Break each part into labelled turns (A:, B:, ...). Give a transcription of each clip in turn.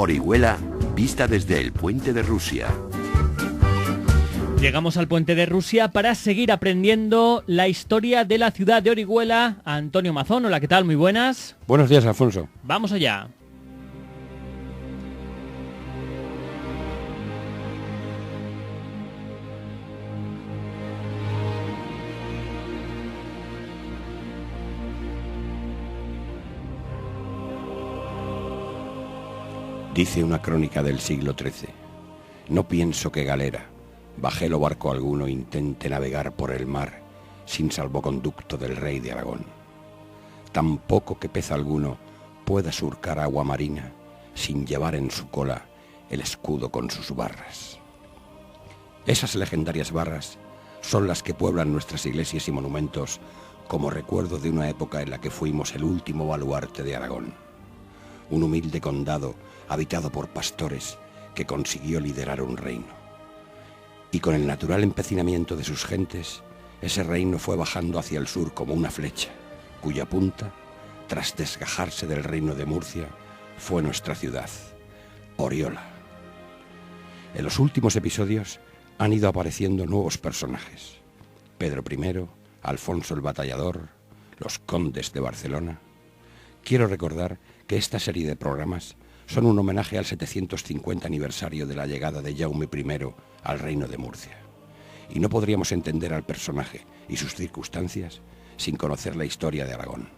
A: Orihuela, vista desde el Puente de Rusia.
B: Llegamos al Puente de Rusia para seguir aprendiendo la historia de la ciudad de Orihuela. Antonio Mazón, hola, ¿qué tal? Muy buenas.
C: Buenos días, Alfonso.
B: Vamos allá.
C: Dice una crónica del siglo XIII: no pienso que galera, bajel o barco alguno intente navegar por el mar sin salvoconducto del rey de Aragón. Tampoco que pez alguno pueda surcar agua marina sin llevar en su cola el escudo con sus barras. Esas legendarias barras son las que pueblan nuestras iglesias y monumentos como recuerdo de una época en la que fuimos el último baluarte de Aragón. Un humilde condado habitado por pastores que consiguió liderar un reino. Y con el natural empecinamiento de sus gentes, ese reino fue bajando hacia el sur como una flecha, cuya punta, tras desgajarse del reino de Murcia, fue nuestra ciudad, Oriola. En los últimos episodios han ido apareciendo nuevos personajes: Pedro I, Alfonso el Batallador, los condes de Barcelona. Quiero recordar que esta serie de programas son un homenaje al 750 aniversario de la llegada de Jaume I al reino de Murcia. Y no podríamos entender al personaje y sus circunstancias sin conocer la historia de Aragón.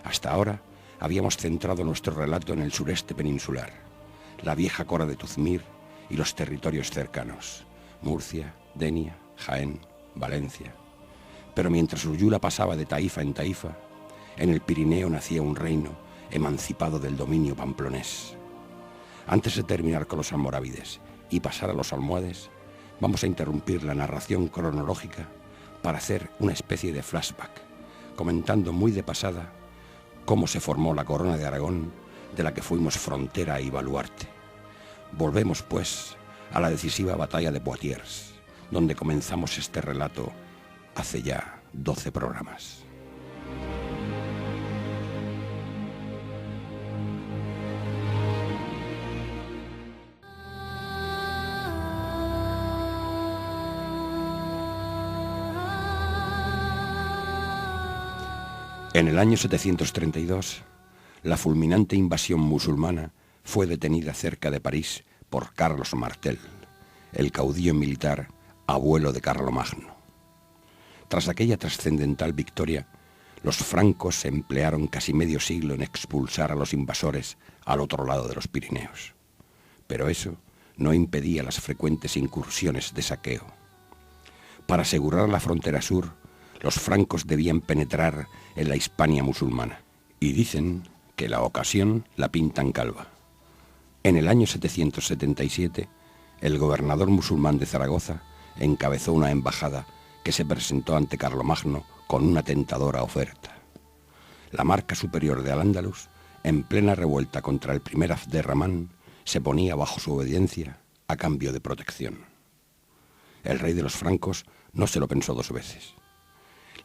C: Hasta ahora habíamos centrado nuestro relato en el sureste peninsular, la vieja Cora de Tuzmir y los territorios cercanos: Murcia, Denia, Jaén, Valencia. Pero mientras Uryula pasaba de taifa en taifa, en el Pirineo nacía un reino emancipado del dominio pamplonés. Antes de terminar con los almorávides y pasar a los almohades, vamos a interrumpir la narración cronológica para hacer una especie de flashback, comentando muy de pasada cómo se formó la corona de Aragón, de la que fuimos frontera y baluarte. Volvemos, pues, a la decisiva batalla de Poitiers, donde comenzamos este relato hace ya 12 programas. En el año 732, la fulminante invasión musulmana fue detenida cerca de París por Carlos Martel, el caudillo militar abuelo de Carlomagno. Tras aquella trascendental victoria, los francos emplearon casi medio siglo en expulsar a los invasores al otro lado de los Pirineos. Pero eso no impedía las frecuentes incursiones de saqueo. Para asegurar la frontera sur, los francos debían penetrar en la Hispania musulmana, y dicen que la ocasión la pintan calva. En el año 777, el gobernador musulmán de Zaragoza encabezó una embajada que se presentó ante Carlomagno con una tentadora oferta. La marca superior de Al-Ándalus, en plena revuelta contra el primer Abderramán, se ponía bajo su obediencia a cambio de protección. El rey de los francos no se lo pensó dos veces.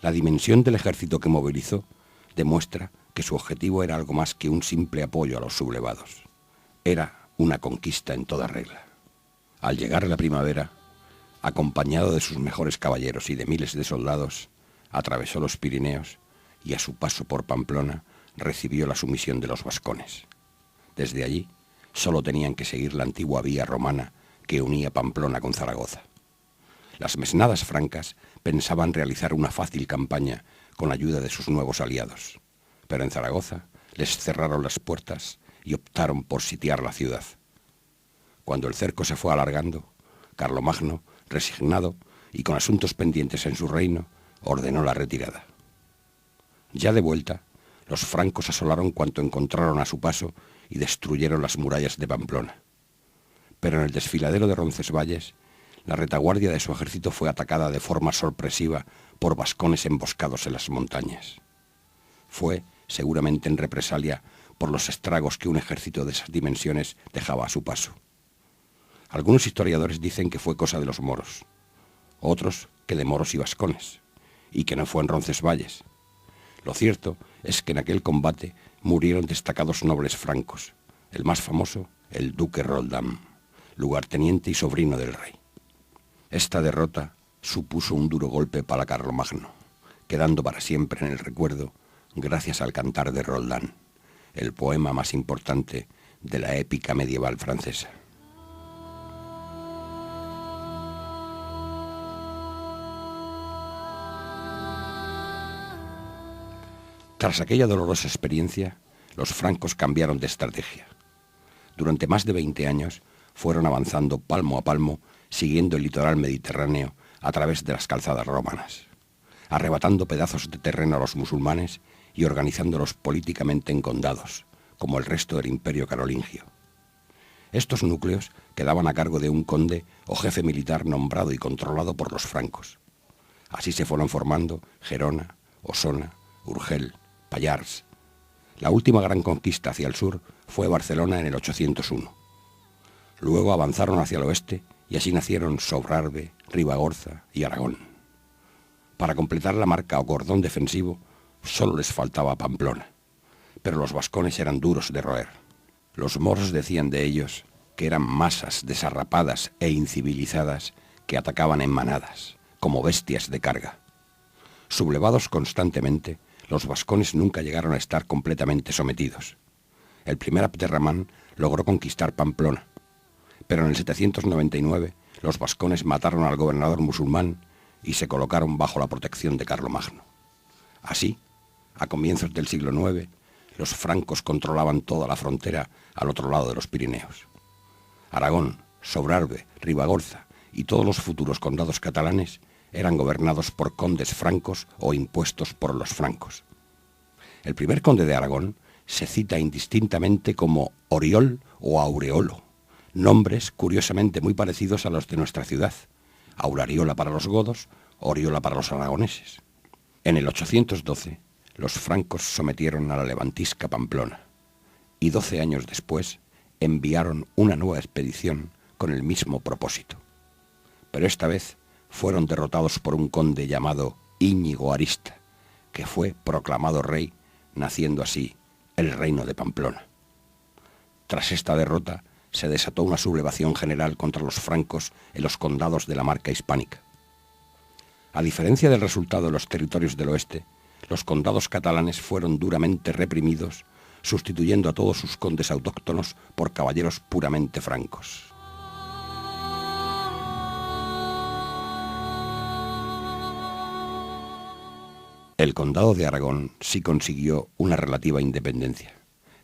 C: La dimensión del ejército que movilizó demuestra que su objetivo era algo más que un simple apoyo a los sublevados. Era una conquista en toda regla. Al llegar la primavera, acompañado de sus mejores caballeros y de miles de soldados, atravesó los Pirineos y a su paso por Pamplona recibió la sumisión de los vascones. Desde allí solo tenían que seguir la antigua vía romana que unía Pamplona con Zaragoza. Las mesnadas francas pensaban realizar una fácil campaña con ayuda de sus nuevos aliados, pero en Zaragoza les cerraron las puertas y optaron por sitiar la ciudad. Cuando el cerco se fue alargando, Carlomagno, resignado y con asuntos pendientes en su reino, ordenó la retirada. Ya de vuelta, los francos asolaron cuanto encontraron a su paso y destruyeron las murallas de Pamplona. Pero en el desfiladero de Roncesvalles, la retaguardia de su ejército fue atacada de forma sorpresiva por vascones emboscados en las montañas. Fue, seguramente en represalia, por los estragos que un ejército de esas dimensiones dejaba a su paso. Algunos historiadores dicen que fue cosa de los moros, otros que de moros y vascones, y que no fue en Roncesvalles. Lo cierto es que en aquel combate murieron destacados nobles francos, El más famoso, el duque Roldán, lugarteniente y sobrino del rey. Esta derrota supuso un duro golpe para Carlomagno, quedando para siempre en el recuerdo gracias al Cantar de Roldán, el poema más importante de la épica medieval francesa. Tras aquella dolorosa experiencia, los francos cambiaron de estrategia. Durante más de 20 años fueron avanzando palmo a palmo, siguiendo el litoral mediterráneo a través de las calzadas romanas, arrebatando pedazos de terreno a los musulmanes y organizándolos políticamente en condados, como el resto del imperio carolingio. Estos núcleos quedaban a cargo de un conde o jefe militar nombrado y controlado por los francos. Así se fueron formando Gerona, Osona, Urgel, Pallars. La última gran conquista hacia el sur fue Barcelona en el 801. Luego avanzaron hacia el oeste y así nacieron Sobrarbe, Ribagorza y Aragón. Para completar la marca o cordón defensivo, solo les faltaba Pamplona, pero los vascones eran duros de roer. Los moros decían de ellos que eran masas desarrapadas e incivilizadas que atacaban en manadas, como bestias de carga. Sublevados constantemente, los vascones nunca llegaron a estar completamente sometidos. El primer Abderramán logró conquistar Pamplona, pero en el 799 los vascones mataron al gobernador musulmán y se colocaron bajo la protección de Carlomagno. Así, a comienzos del siglo IX, los francos controlaban toda la frontera al otro lado de los Pirineos. Aragón, Sobrarbe, Ribagorza y todos los futuros condados catalanes eran gobernados por condes francos o impuestos por los francos. El primer conde de Aragón se cita indistintamente como Oriol o Aureolo, nombres curiosamente muy parecidos a los de nuestra ciudad, Aurariola para los godos, Oriola para los aragoneses. En el 812, los francos sometieron a la levantisca Pamplona, y 12 años después enviaron una nueva expedición con el mismo propósito. Pero esta vez fueron derrotados por un conde llamado Íñigo Arista, que fue proclamado rey, naciendo así el reino de Pamplona. Tras esta derrota, se desató una sublevación general contra los francos en los condados de la Marca Hispánica. A diferencia del resultado de los territorios del oeste, los condados catalanes fueron duramente reprimidos, sustituyendo a todos sus condes autóctonos por caballeros puramente francos. El condado de Aragón sí consiguió una relativa independencia,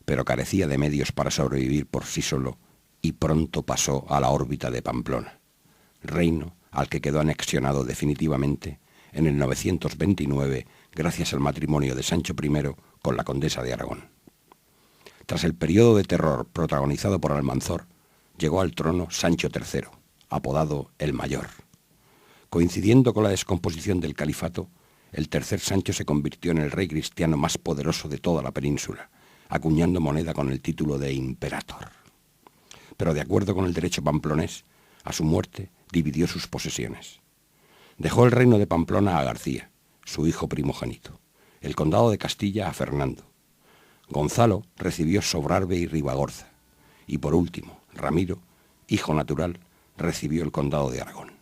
C: pero carecía de medios para sobrevivir por sí solo y pronto pasó a la órbita de Pamplona, reino al que quedó anexionado definitivamente en el 929 gracias al matrimonio de Sancho I con la condesa de Aragón. Tras el periodo de terror protagonizado por Almanzor, llegó al trono Sancho III, apodado el Mayor. Coincidiendo con la descomposición del califato, el tercer Sancho se convirtió en el rey cristiano más poderoso de toda la península, acuñando moneda con el título de imperator. Pero de acuerdo con el derecho pamplonés, a su muerte dividió sus posesiones. Dejó el reino de Pamplona a García, su hijo primogénito, el condado de Castilla a Fernando. Gonzalo recibió Sobrarbe y Ribagorza, y por último, Ramiro, hijo natural, recibió el condado de Aragón.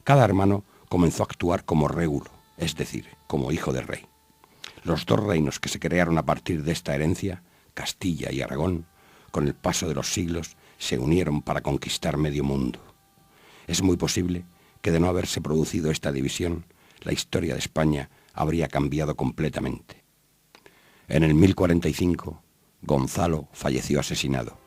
C: Cada hermano comenzó a actuar como régulo, es decir, como hijo del rey. Los dos reinos que se crearon a partir de esta herencia, Castilla y Aragón, con el paso de los siglos se unieron para conquistar medio mundo. Es muy posible que de no haberse producido esta división, la historia de España habría cambiado completamente. En el 1045, Gonzalo falleció asesinado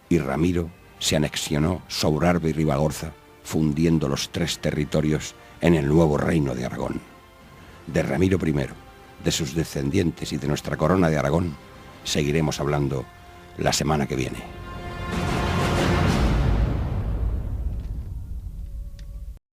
C: y Ramiro se anexionó Sobrarbe y Ribagorza, fundiendo los tres territorios en el nuevo reino de Aragón. De Ramiro I, de sus descendientes y de nuestra corona de Aragón, seguiremos hablando la semana que viene.